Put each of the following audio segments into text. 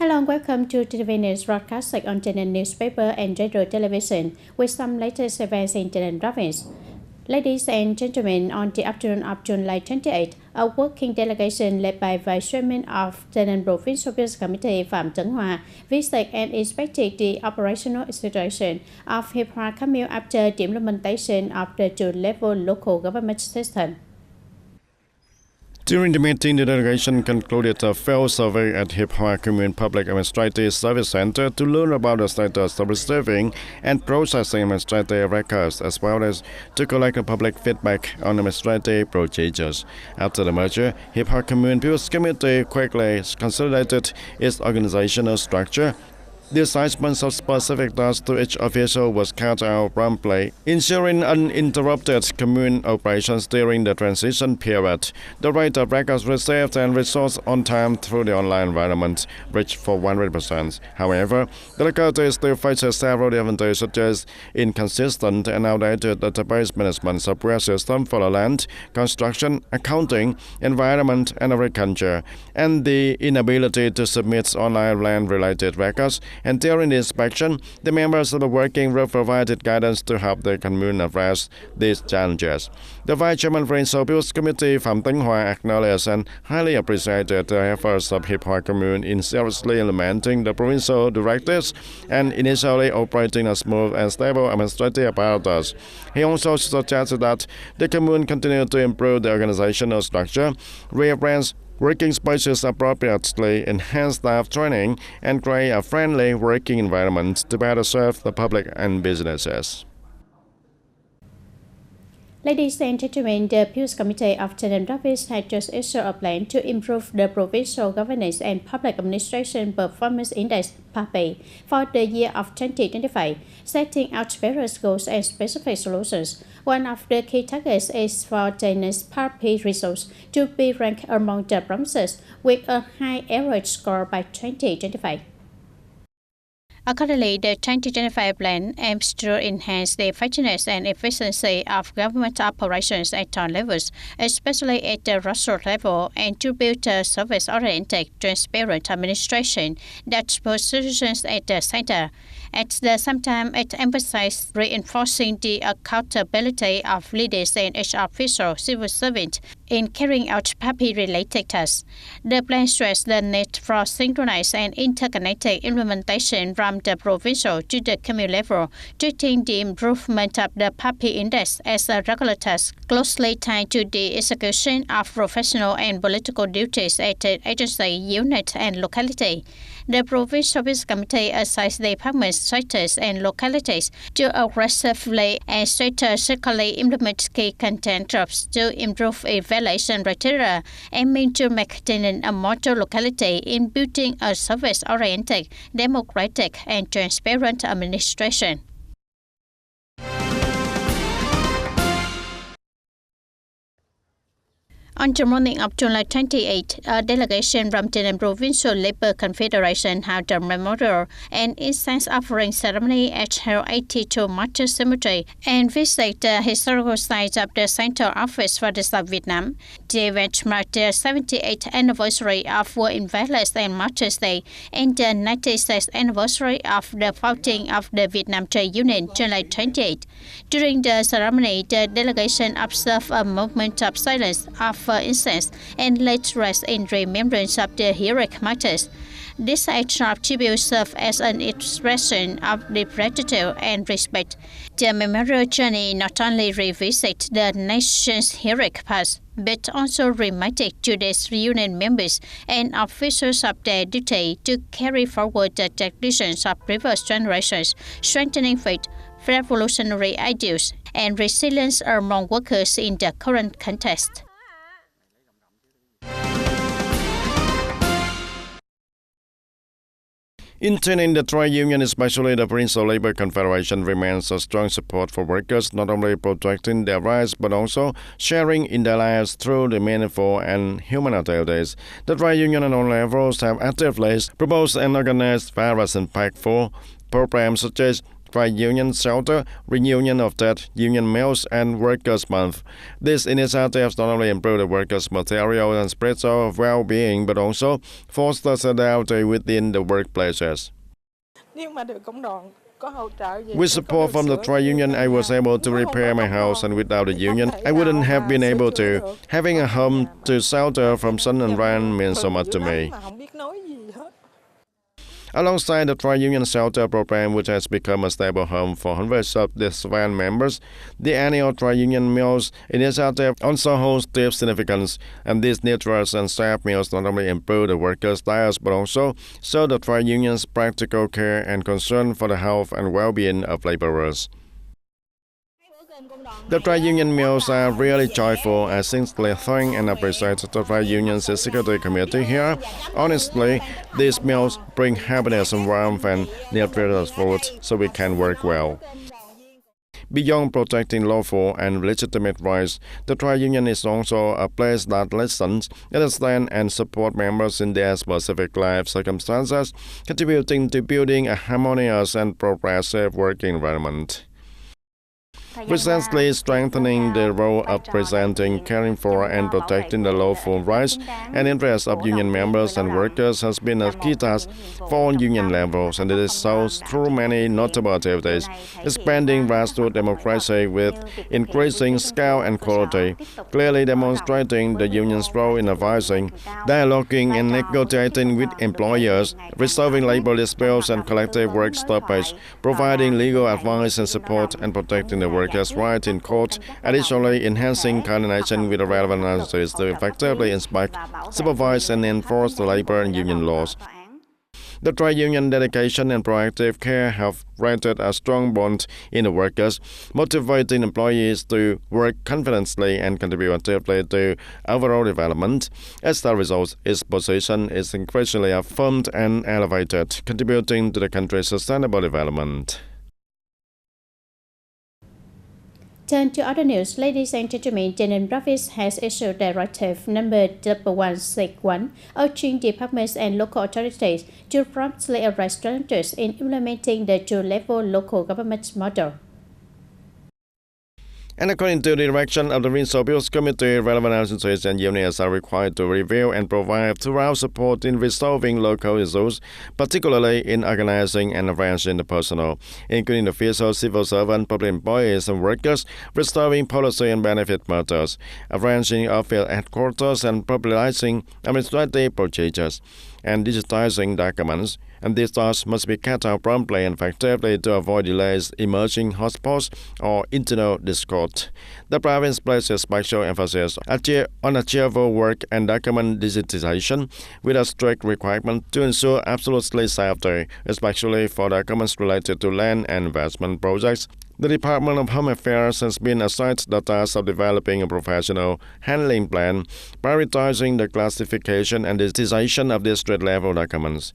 Hello and welcome to TTVNEWS broadcast on TayNinhTV newspaper and radio television with some latest events in TayNinhTV province. Ladies and gentlemen, on the afternoon of July 28, a working delegation led by Vice Chairman of TayNinhTV Provincial Business Committee Phạm Tấn Hòa visited and inspected the operational situation of Hiệp Hòa Commune after the implementation of the two-level local government system. During the meeting, the delegation concluded a field survey at Hiệp Hòa Commune Public Administrative Service Center to learn about the status of receiving and processing administrative records, as well as to collect public feedback on administrative procedures. After the merger, Hiệp Hòa Commune Business Committee quickly consolidated its organizational structure. The assignment of specific tasks to each official was carried out promptly, ensuring uninterrupted commune operations during the transition period. The rate of records received and resourced on time through the online environment reached for 100%. However, the locality still faces several difficulties such as inconsistent and outdated database management software system for the land, construction, accounting, environment, and agriculture, and the inability to submit online land-related records. And during the inspection, the members of the working group provided guidance to help the commune address these challenges. The Vice Chairman of the Provincial Business Committee Phạm Tấn Hòa acknowledged and highly appreciated the efforts of Hiệp Hòa Commune in seriously implementing the provincial directives and initially operating a smooth and stable administrative apparatus. He also suggested that the commune continue to improve the organizational structure, rearrange working spaces appropriately, enhance staff training, and create a friendly working environment to better serve the public and businesses. Ladies and gentlemen, the Business Committee of TayNinhTV province has just issued a plan to improve the Provincial Governance and Public Administration Performance Index (PAPI) for the year of 2025, setting out various goals and specific solutions. One of the key targets is for TayNinhTV's PAPI results to be ranked among the provinces with a high average score by 2025. Accordingly, the 2025 plan aims to enhance the effectiveness and efficiency of government operations at all levels, especially at the grassroots level, and to build a service-oriented, transparent administration that puts citizens at the center. At the same time, it emphasizes reinforcing the accountability of leaders and each official civil servant in carrying out PAPI-related tasks. The plan stressed the need for synchronized and interconnected implementation from the provincial to the commune level, treating the improvement of the PAPI index as a regular task closely tied to the execution of professional and political duties at the agency, unit, and locality. The Provincial Business Committee assigns the departments, sectors, and localities to aggressively and strategically implement key content jobs to improve evaluation criteria, aiming to make TayNinhTV a model locality in building a service-oriented, democratic, and transparent administration. On the morning of July 28, a delegation from TayNinhTV Provincial Labour Confederation held a memorial and incense offering ceremony at Hill 82 Martyr Cemetery and visited the historical site of the Central Office for the South Vietnam. The event marked the 78th anniversary of War Invalids and Martyrs Day and the 96th anniversary of the founding of the Vietnam Trade Union, July 28. During the ceremony, the delegation observed a moment of silence of incense and laid rest in remembrance of the heroic martyrs. This act of tribute serves as an expression of deep gratitude and respect. The memorial journey not only revisits the nation's heroic past, but also reminded today's union members and officers of their duty to carry forward the traditions of previous generations, strengthening faith, revolutionary ideals, and resilience among workers in the current context. In TayNinhTV, the trade union, especially the Provincial Labour Confederation, remains a strong support for workers, not only protecting their rights but also sharing in their lives through the meaningful and human activities. The trade union on all levels have actively proposed and organized various impactful programs such as Trade Union Shelter, Reunion of Dead Union Meals, and Workers' Month. These initiatives not only improve the workers' material and spiritual well-being, but also foster solidarity within the workplaces. With support from the trade union, I was able to repair my house, and without the union, I wouldn't have been able to. Having a home to shelter from sun and rain means so much to me. Alongside the trade union shelter program, which has become a stable home for hundreds of disbanded members, the annual trade union meals initiative also holds deep significance, and these nutritious and safe meals not only improve the workers' diets but also show the trade union's practical care and concern for the health and well-being of laborers. The trade union meals are really joyful. I sincerely thank and appreciate the trade union's executive committee here. Honestly, these meals bring happiness and warmth and nutritious food so we can work well. Beyond protecting lawful and legitimate rights, the trade union is also a place that listens, understands, and supports members in their specific life circumstances, contributing to building a harmonious and progressive working environment. Recently strengthening the role of presenting, caring for, and protecting the lawful rights and interests of union members and workers has been a key task for all union levels, and it is so through many notable activities, expanding grassroots democracy with increasing scale and quality, clearly demonstrating the union's role in advising, dialoguing, and negotiating with employers, resolving labor disputes and collective work stoppage, providing legal advice and support, and protecting the workers' rights in court, additionally enhancing coordination with the relevant agencies to effectively inspect, supervise, and enforce the labor and union laws. The trade union dedication and proactive care have created a strong bond in the workers, motivating employees to work confidently and contribute actively to overall development. As a result, its position is increasingly affirmed and elevated, contributing to the country's sustainable development. Turn to other news. Ladies and gentlemen, TayNinhTV has issued Directive number 1161, urging departments and local authorities to promptly arrest challenges in implementing the two-level local government model. And according to the direction of the Resource Committee, relevant agencies and unions are required to review and provide thorough support in resolving local issues, particularly in organizing and arranging the personnel, including officials, civil servants, public employees, and workers, restoring policy and benefit matters, arranging office headquarters, and popularizing administrative procedures, and digitizing documents. And these tasks must be carried out promptly and effectively to avoid delays, emerging hotspots, or internal discord. The province places special emphasis on achievable work and document digitization with a strict requirement to ensure absolute safety, especially for documents related to land and investment projects. The Department of Home Affairs has been assigned the task of developing a professional handling plan, prioritizing the classification and digitization of district-level documents.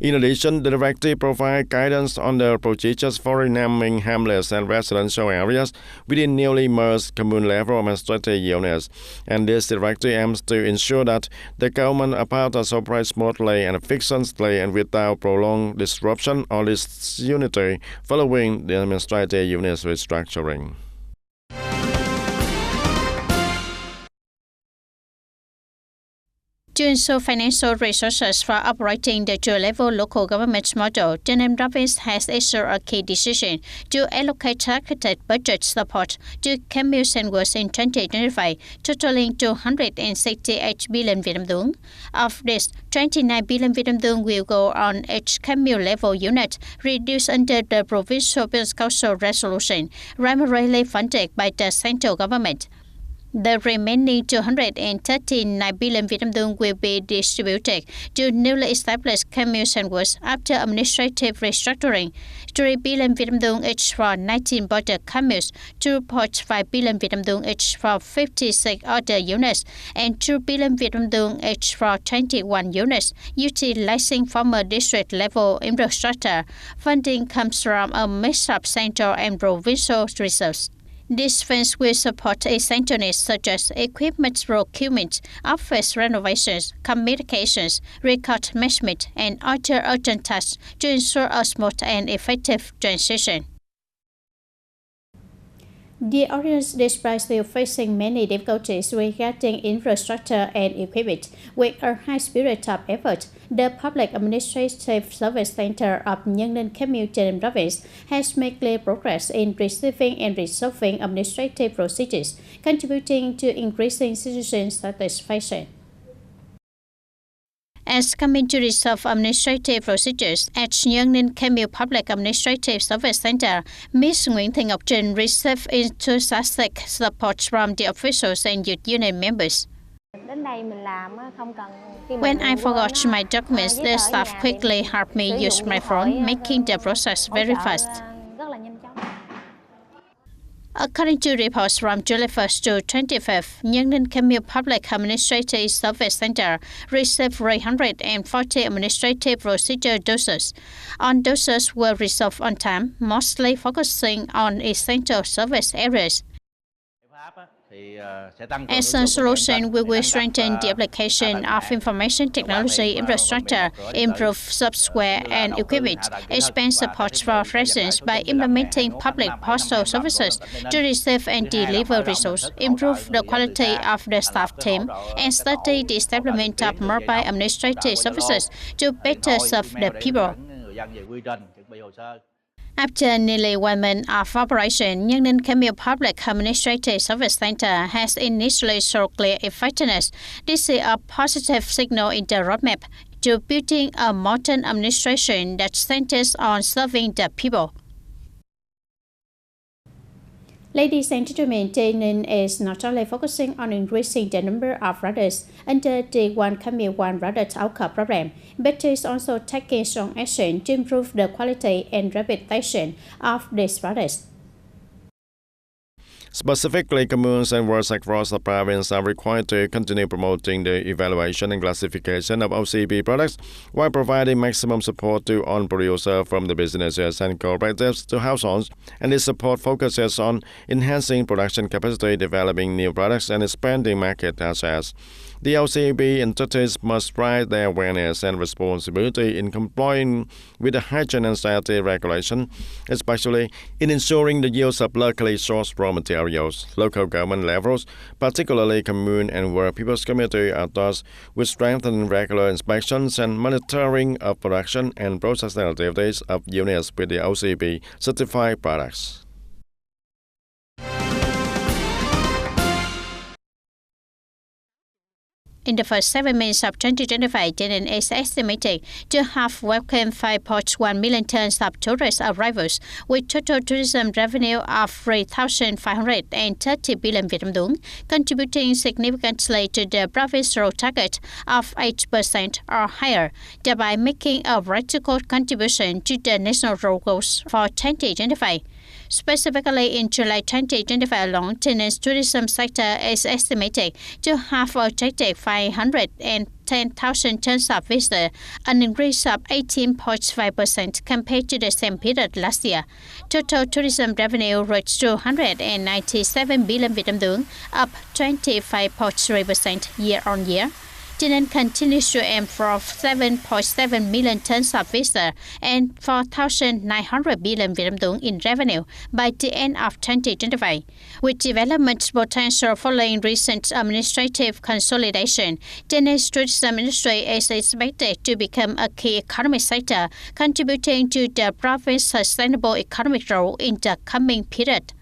In addition, the directive provides guidance on the procedures for renaming hamlets and residential areas within newly merged commune-level administrative units, and this directive aims to ensure that the government apparatus operates smoothly and efficiently and without prolonged disruption or disunity following the administrative unit's restructuring. To ensure financial resources for operating the two-level local government model, TayNinhTV has issued a key decision to allocate targeted budget support to communes and works in 2025, totaling 268 billion Vietnam dong. Of this, 29 billion Vietnam dong will go on each commune-level unit, reduced under the Provincial Business Council resolution, primarily funded by the central government. The remaining 239 billion Vietnam dong will be distributed to newly established communes and works after administrative restructuring, 3 billion Vietnam dong each for 19 border communes, 2.5 billion Vietnam dong each for 56 other units, and 2 billion Vietnam dong each for 21 units, utilizing former district-level infrastructure. Funding comes from a mix of central and provincial resources. These funds will support essential needs such as equipment procurement, office renovations, communications, record management, and other urgent tasks to ensure a smooth and effective transition. The audience, despite still facing many difficulties regarding infrastructure and equipment, with a high spirit of effort, the Public Administrative Service Center of TayNinhTV Province has made clear progress in receiving and resolving administrative procedures, contributing to increasing citizen satisfaction. As coming to resolve administrative procedures at TayNinhTV Public Administrative Service Center, Ms. Nguyễn Thị Ngọc Trinh received enthusiastic support from the officials and youth union members. When I forgot my documents, the staff quickly helped me use my phone, making the process very fast. According to reports from July 1st to 25th, TayNinhTV Public Administrative Service Center received 340 administrative procedure doses. All doses were resolved on time, mostly focusing on essential service areas. As a solution, we will strengthen the application of information technology infrastructure, improve software and equipment, expand support for residents by implementing public postal services to receive and deliver results, improve the quality of the staff team, and study the establishment of mobile administrative services to better serve the people. After nearly 1 month of operation, TayNinhTV Public Administrative Service Center has initially shown clear effectiveness. This is a positive signal in the roadmap to building a modern administration that centers on serving the people. Ladies and gentlemen, TayNin is not only focusing on increasing the number of riders under the One Commute One Rider outcome program, but is also taking strong action to improve the quality and reputation of these riders. Specifically, communes and wards across the province are required to continue promoting the evaluation and classification of OCP products while providing maximum support to all producers from the businesses and cooperatives to households. And this support focuses on enhancing production capacity, developing new products, and expanding market access. The OCP entities must raise their awareness and responsibility in complying with the hygiene and safety regulation, especially in ensuring the use of locally sourced raw materials. Local government levels, particularly commune and ward people's community, are thus with strengthened regular inspections and monitoring of production and processing activities of units with the OCP certified products. In the first 7 months of 2025, TayNin is estimated to have welcomed 5.1 million tons of tourist arrivals, with total tourism revenue of 3,530 billion Vietnam dong, contributing significantly to the provincial target of 8% or higher, thereby making a radical contribution to the national road goals for 2025. Specifically, in July 2025 alone, TayNin's tourism sector is estimated to have attracted 510,000 tons of visitors, an increase of 18.5% compared to the same period last year. Total tourism revenue reached 297 billion Vietnam dong, up 25.3% year-on-year. TayNin continues to aim for 7.7 million tons of visitors and 4,900 billion Vietnam dong in revenue by the end of 2025. With development potential following recent administrative consolidation, TayNin's tourism industry is expected to become a key economic sector, contributing to the province's sustainable economic growth in the coming period.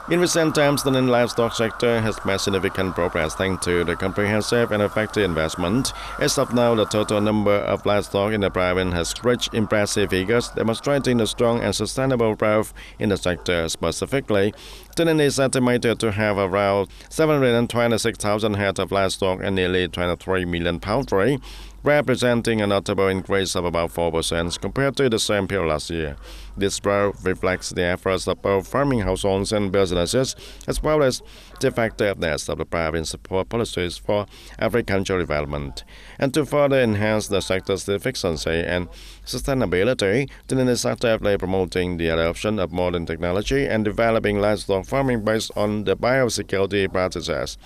In recent times, the livestock sector has made significant progress thanks to the comprehensive and effective investment. As of now, the total number of livestock in the province has reached impressive figures, demonstrating the strong and sustainable growth in the sector. Specifically, TayNin is estimated to have around 726,000 head of livestock and nearly 23 million poultry, representing a notable increase of about 4% compared to the same period last year. This growth reflects the efforts of both farming households and businesses, as well as the effectiveness of the province support policies for agricultural development. And to further enhance the sector's efficiency and sustainability, TayNin is actively promoting the adoption of modern technology and developing livestock farming based on the biosecurity practices.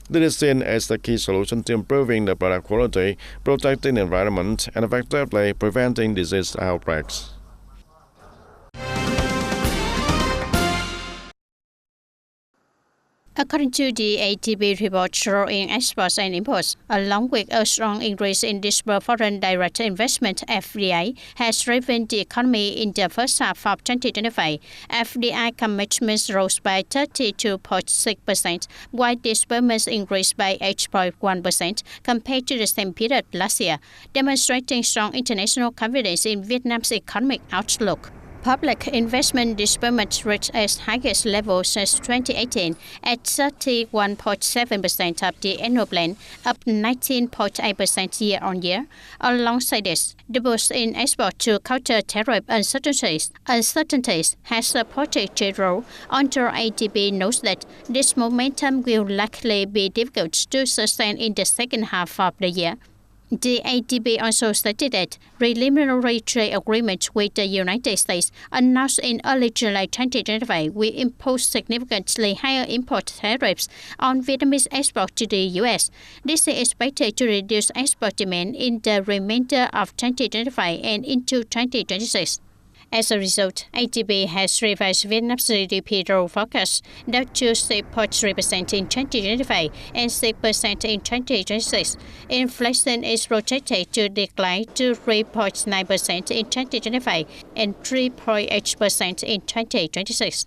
This is seen as the key solution to improving the product quality, protecting the environment, and effectively preventing disease outbreaks. According to the ADB report showing exports and imports, along with a strong increase in disbursed foreign direct investment, FDI has driven the economy in the first half of 2025. FDI commitments rose by 32.6%, while disbursements increased by 8.1% compared to the same period last year, demonstrating strong international confidence in Vietnam's economic outlook. Public investment disbursements reached its highest level since 2018 at 31.7% of the annual plan, up 19.8% year-on-year. Alongside this, the boost in export to counter tariff uncertainties has supported trade growth. Under ADB notes that this momentum will likely be difficult to sustain in the second half of the year. The ADB also stated that preliminary trade agreement with the United States announced in early July 2025 will impose significantly higher import tariffs on Vietnamese export to the U.S. This is expected to reduce export demand in the remainder of 2025 and into 2026. As a result, ADB has revised Vietnam's GDP growth forecast down to 6.3% in 2025 and 6% in 2026. Inflation is projected to decline to 3.9% in 2025 and 3.8% in 2026.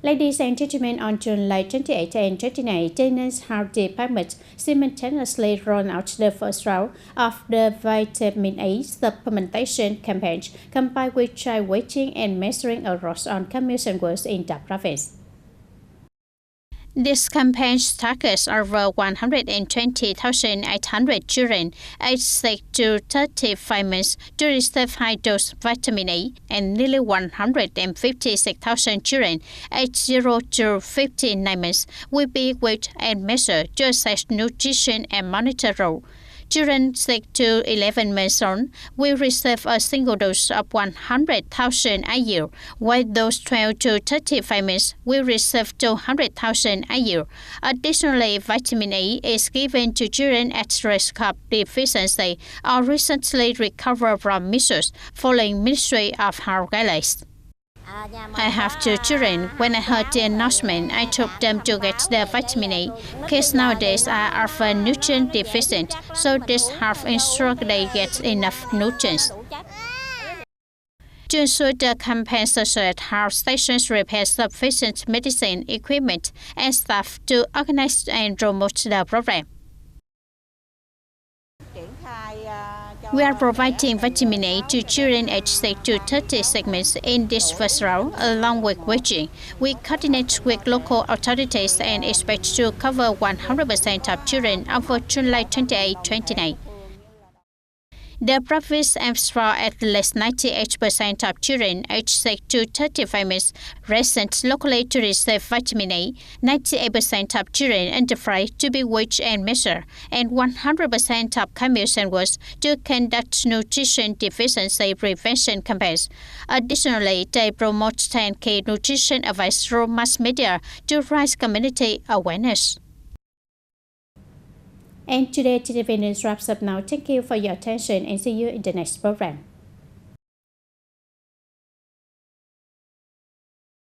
Ladies and gentlemen, on July 28 and 29, TayNinh's Health Department simultaneously rolled out the first round of the vitamin A supplementation campaign, combined with child weighing and measuring across on commuting works in the province. This campaign targets over 120,800 children aged 6 to 35 months to receive high-dose vitamin A, and nearly 156,000 children aged 0 to 59 months will be weighed and measured to assess nutrition and monitor growth. Children 6 to 11 months old will receive a single dose of 100,000 IU, while those 12 to 35 months will receive 200,000 IU. Additionally, vitamin A is given to children at risk of deficiency or recently recovered from measles, following Ministry of Health guidelines. I have 2 children. When I heard the announcement, I took them to get the vitamin A. Kids nowadays are often nutrient deficient, so this helps ensure they get enough nutrients. To ensure the campaign success, health stations prepare sufficient medicine, equipment, and staff to organize and promote the program. We are providing vitamin A to children aged 6 to 36 months in this first round, along with weighing. We coordinate with local authorities and expect to cover 100% of children over July 28-29. The province aims for at least 98% of children aged 6 to 35 months resident locally to receive vitamin A, 98% of children under 5 to be weighed and measured, and 100% of commuting workers to conduct nutrition deficiency prevention campaigns. Additionally, they promote 10 key nutrition advice through mass media to raise community awareness. And today, TTV News wraps up now. Thank you for your attention and see you in the next program.